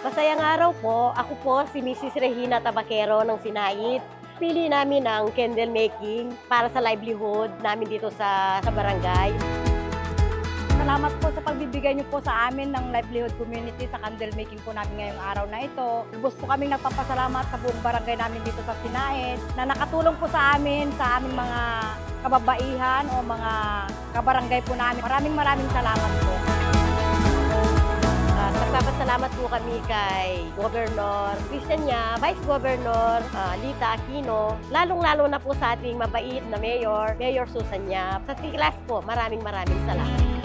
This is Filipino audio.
Masayang araw po. Ako po si Mrs. Regina Tabaquero ng Sinait. Pili namin ang candle making para sa livelihood namin dito sa barangay. Salamat po sa pagbibigay niyo po sa amin ng livelihood community sa candle making po namin ngayong araw na ito. Lubos po kaming nagpapasalamat sa buong barangay namin dito sa Sinait na nakatulong po sa aming mga kababaihan o mga kabarangay po namin. Maraming salamat po. Nagpapasalamat po kami kay Governor Christian Yap, Vice Governor Lita Aquino, lalong-lalo na po sa ating mabait na Mayor Susan Yap. Sa T-Class po, maraming salamat.